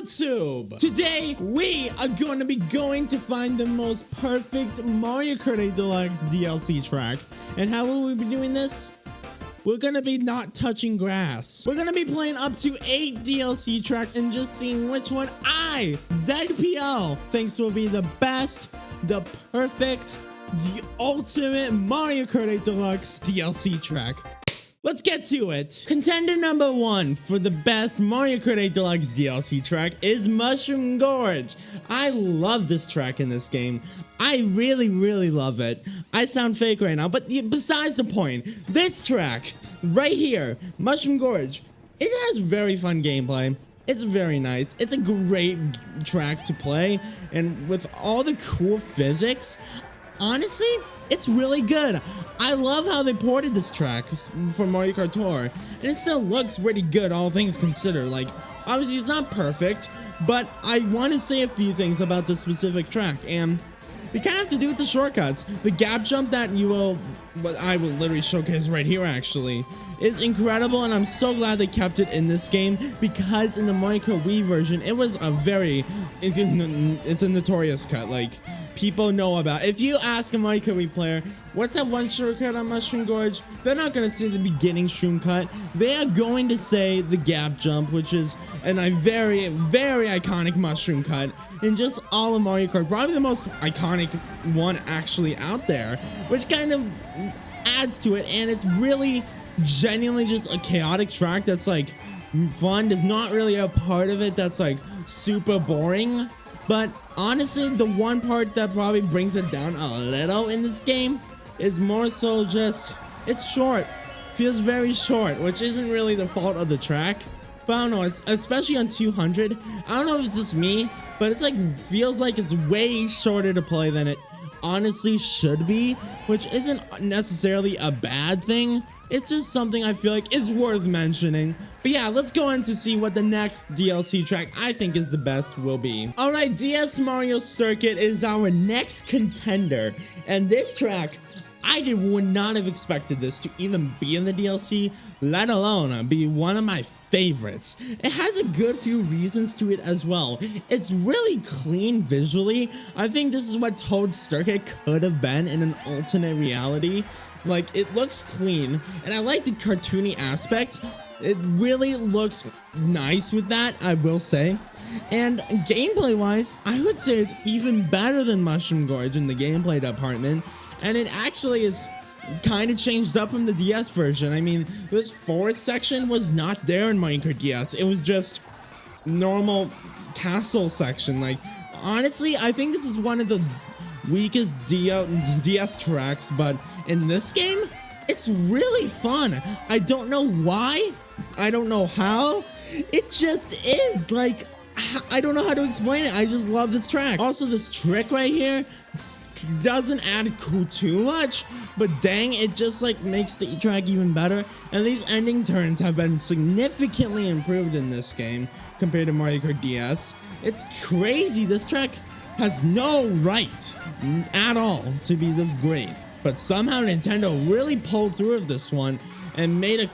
YouTube! Today, we are going to find the most perfect Mario Kart 8 Deluxe DLC track. And how will we be doing this? We're gonna be not touching grass. We're gonna be playing up to 8 DLC tracks and just seeing which one ZPL, thinks will be the best, the perfect, the ultimate Mario Kart 8 Deluxe DLC track. Let's get to it. Contender number 1 for the best Mario Kart 8 Deluxe DLC track is Mushroom Gorge. I love this track in this game. I really love it. I sound fake right now, but besides the point, this track right here, Mushroom Gorge, it has very fun gameplay. It's very nice. It's a great track to play, and with all the cool physics, honestly, it's really good. I love how they ported this track for Mario Kart Tour, and it still looks pretty good, all things considered. Like, obviously it's not perfect, but I want to say a few things about this specific track, and they kind of have to do with the shortcuts. The gap jump that I will literally showcase right here actually, is incredible, and I'm so glad they kept it in this game, because in the Mario Kart Wii version, it was it's a notorious cut. Like, people know about it. If you ask a Mario Kart Wii player, what's that one shortcut on Mushroom Gorge? They're not going to say the beginning shroom cut. They are going to say the gap jump, which is a very iconic mushroom cut in just all of Mario Kart. Probably the most iconic one actually out there, which kind of adds to it, and it's really genuinely just a chaotic track that's like fun. There's not really a part of it that's like super boring. But honestly, the one part that probably brings it down a little in this game is more so just, it's short. Feels very short, which isn't really the fault of the track. But I don't know, especially on 200. I don't know if it's just me, but it's like, feels like it's way shorter to play than it honestly should be, which isn't necessarily a bad thing. It's just something I feel like is worth mentioning. But yeah, let's go on to see what the next DLC track I think is the best will be. Alright, DS Mario Circuit is our next contender. And this track, would not have expected this to even be in the DLC, let alone be one of my favorites. It has a good few reasons to it as well. It's really clean visually. I think this is what Toad Circuit could have been in an alternate reality. Like, it looks clean, and I like the cartoony aspect. It really looks nice with that, I will say. And gameplay wise, I would say it's even better than Mushroom Gorge in the gameplay department. And it actually is kind of changed up from the DS version. I mean, this forest section was not there in Mario Kart DS. It was just normal castle section. Like, honestly, I think this is one of the weakest DS tracks, but in this game, it's really fun. I don't know why. I don't know how. It just is. Like, I don't know how to explain it. I just love this track. Also, this trick right here doesn't add too much, but dang, it just like makes the track even better. And these ending turns have been significantly improved in this game compared to Mario Kart DS. It's crazy. This track has no right at all to be this great, but somehow Nintendo really pulled through with this one and made a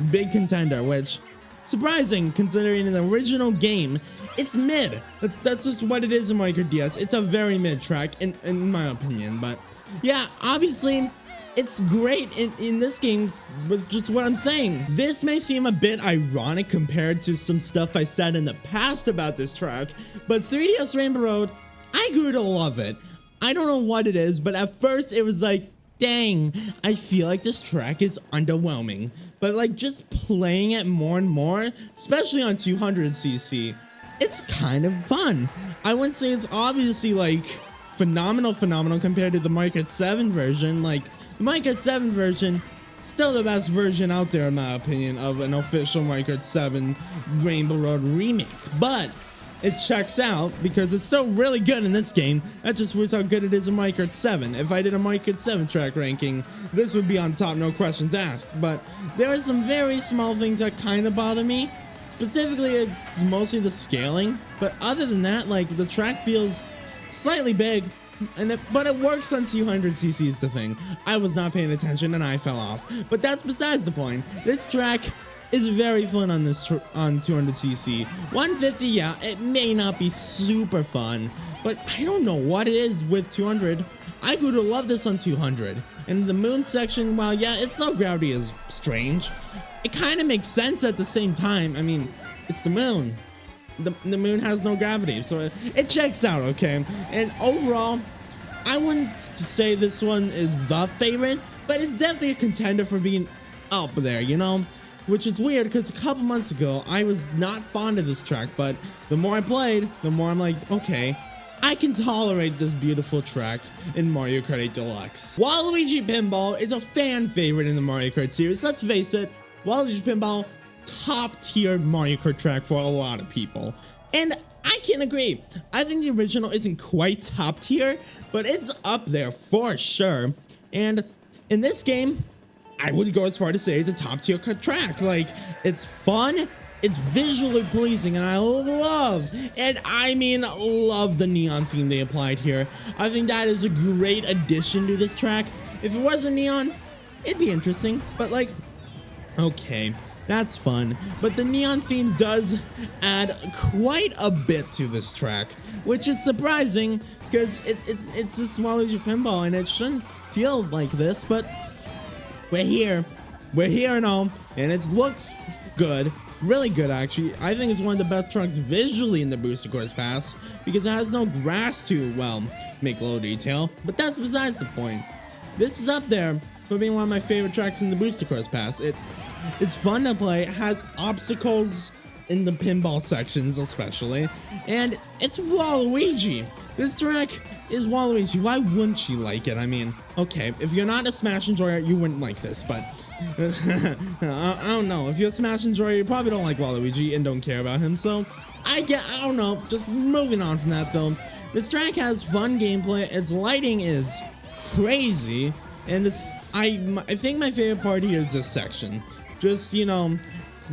big contender, which surprising considering in the original game it's mid. That's just what it is in Mario Kart DS. It's a very mid track in my opinion. But yeah, obviously it's great in this game with just what I'm saying. This may seem a bit ironic compared to some stuff I said in the past about this track, but 3DS Rainbow Road, I grew to love it. I don't know what it is, but at first it was like, dang, I feel like this track is underwhelming. But like just playing it more and more, especially on 200cc, it's kind of fun. I wouldn't say it's obviously like phenomenal compared to the Mario Kart 7 version. Like, the Mario Kart 7 version, still the best version out there in my opinion of an official Mario Kart 7 Rainbow Road remake. But it checks out because it's still really good in this game. That just proves how good it is in Mario Kart 7. If I did a Mario Kart 7 track ranking, this would be on top, no questions asked. But there are some very small things that kind of bother me. Specifically, it's mostly the scaling. But other than that, like, the track feels slightly big, but it works on 200cc is the thing. I was not paying attention and I fell off. But that's besides the point. This track is very fun on this on 200cc. 150, yeah, it may not be super fun, but I don't know what it is with 200. I would love this on 200. And the moon section, while yeah, its low gravity is strange, it kind of makes sense at the same time. I mean, it's the moon. The moon has no gravity, so it checks out, okay? And overall, I wouldn't say this one is the favorite, but it's definitely a contender for being up there, you know? Which is weird because a couple months ago, I was not fond of this track, but the more I played, the more I'm like, okay, I can tolerate this beautiful track in Mario Kart 8 Deluxe. Waluigi Pinball is a fan favorite in the Mario Kart series. Let's face it, Waluigi Pinball, top tier Mario Kart track for a lot of people. And I can agree. I think the original isn't quite top tier, but it's up there for sure. And in this game, I would go as far to say it's a top tier track. Like, it's fun, it's visually pleasing, and I love the neon theme they applied here. I think that is a great addition to this track. If it wasn't neon, it'd be interesting, but like, okay, that's fun. But the neon theme does add quite a bit to this track, which is surprising because it's a Waluigi Pinball and it shouldn't feel like this, but we're here and all, and it looks good. Really good, actually. I think it's one of the best tracks visually in the Booster Course Pass because it has no grass to, well, make low detail, but that's besides the point. This is up there for being one of my favorite tracks in the Booster Course Pass. It's fun to play, it has obstacles in the pinball sections especially, and it's Waluigi. This track is Waluigi. Why wouldn't you like it? I mean, okay, if you're not a Smash enjoyer, you wouldn't like this, but I don't know. If you're a Smash enjoyer, you probably don't like Waluigi and don't care about him, so I don't know. Just moving on from that though. This track has fun gameplay, its lighting is crazy, and I think my favorite part here is this section. Just, you know,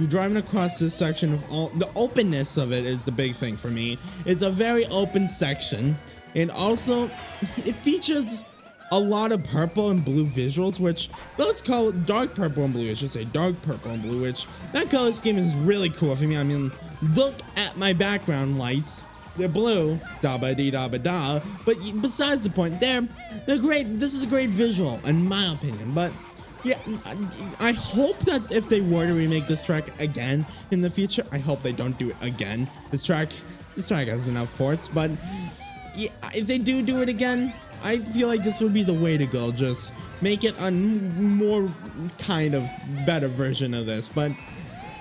driving across this section of all the openness of it is the big thing for me. It's a very open section, and also it features a lot of purple and blue visuals, which those color dark purple and blue, I should say dark purple and blue, which that color scheme is really cool for me. I mean, look at my background lights. They're blue, da ba dee da ba da, but besides the point, they're great. This is a great visual in my opinion, but yeah, I hope that if they were to remake this track again in the future, I hope they don't do it again. This track has enough ports, but yeah, if they do it again, I feel like this would be the way to go. Just make it a more kind of better version of this, but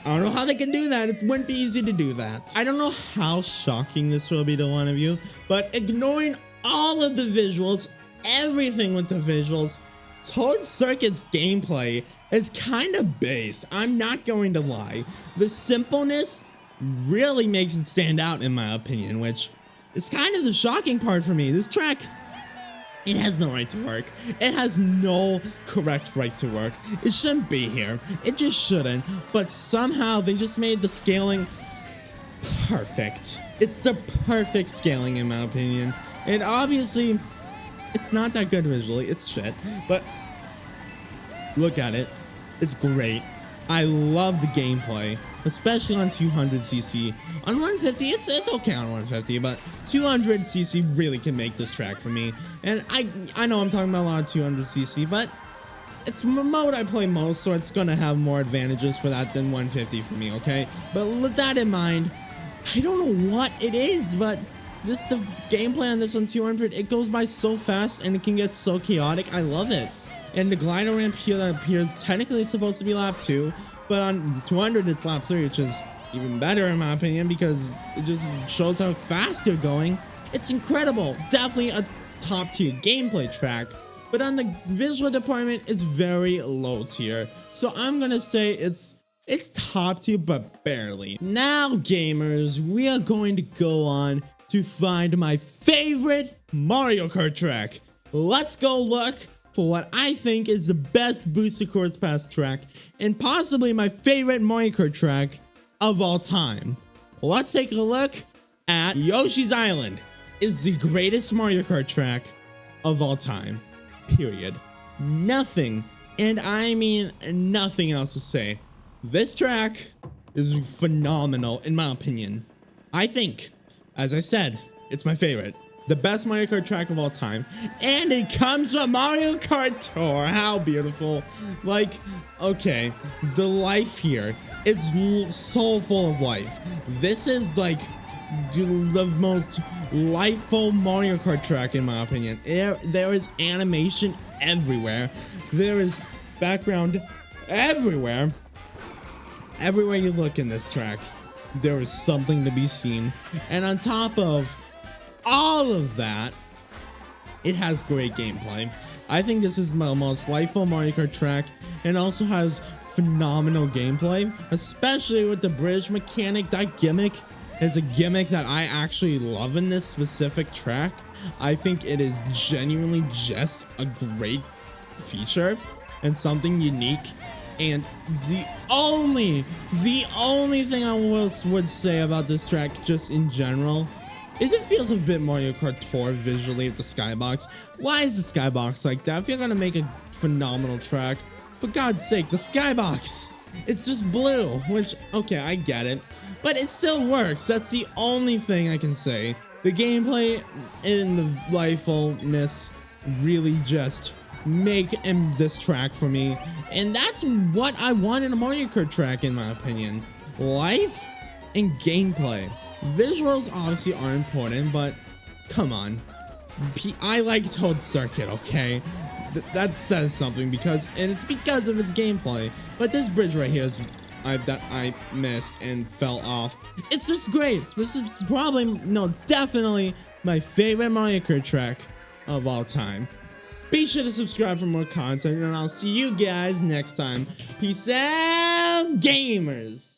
I don't know how they can do that. It wouldn't be easy to do that. I don't know how shocking this will be to one of you, but ignoring all of the visuals, everything with the visuals, Toad Circuit's gameplay is kind of base. I'm not going to lie. The simpleness really makes it stand out in my opinion, which is kind of the shocking part for me. This track, it has no right to work. It has no correct right to work. It shouldn't be here. It just shouldn't. But somehow they just made the scaling perfect. It's the perfect scaling in my opinion. And obviously, it's not that good visually, it's shit, but look at it, it's great. I love the gameplay, especially on 200cc. On 150, it's okay on 150, but 200cc really can make this track for me. And I know I'm talking about a lot of 200cc, but it's the mode I play most, so it's gonna have more advantages for that than 150 for me, okay? But with that in mind, I don't know what it is, but the gameplay on this on 200, it goes by so fast and it can get so chaotic. I love it. And the glider ramp here that appears technically supposed to be lap 2, but on 200 it's lap 3, which is even better in my opinion because it just shows how fast you're going. It's incredible. Definitely a top tier gameplay track, but on the visual department it's very low tier. So I'm gonna say it's top tier but barely. Now gamers, we are going to go on to find my favorite Mario Kart track. Let's go look for what I think is the best Booster Course Pass track and possibly my favorite Mario Kart track of all time. Let's take a look at Yoshi's Island. Is the greatest Mario Kart track of all time. Period. Nothing, and I mean nothing else to say This track is phenomenal in my opinion. I think, as I said, it's my favorite. The best Mario Kart track of all time. And it comes from Mario Kart Tour. How beautiful. Like, okay, the life here, it's so full of life. This is like the most lifeful Mario Kart track in my opinion. There is animation everywhere. There is background everywhere. Everywhere you look in this track, there is something to be seen. And on top of all of that, it has great gameplay. I think this is my most lifeful Mario Kart track, and also has phenomenal gameplay, especially with the bridge mechanic. That gimmick is a gimmick that I actually love in this specific track. I think it is genuinely just a great feature and something unique. And the only thing I would say about this track, just in general, is it feels a bit Mario Kart Tour visually with the skybox. Why is the skybox like that? If you're gonna make a phenomenal track, for God's sake, the skybox, it's just blue, which, okay, I get it, but it still works. That's the only thing I can say. The gameplay and the lifefulness really just make this track for me, and that's what I want in a Mario Kart track, in my opinion. Life and gameplay. Visuals obviously are important, but come on, I like Toad Circuit, okay? That says something, and it's because of its gameplay. But this bridge right here is that I missed and fell off. It's just great. This is probably, no, definitely my favorite Mario Kart track of all time. Be sure to subscribe for more content, and I'll see you guys next time. Peace out, gamers!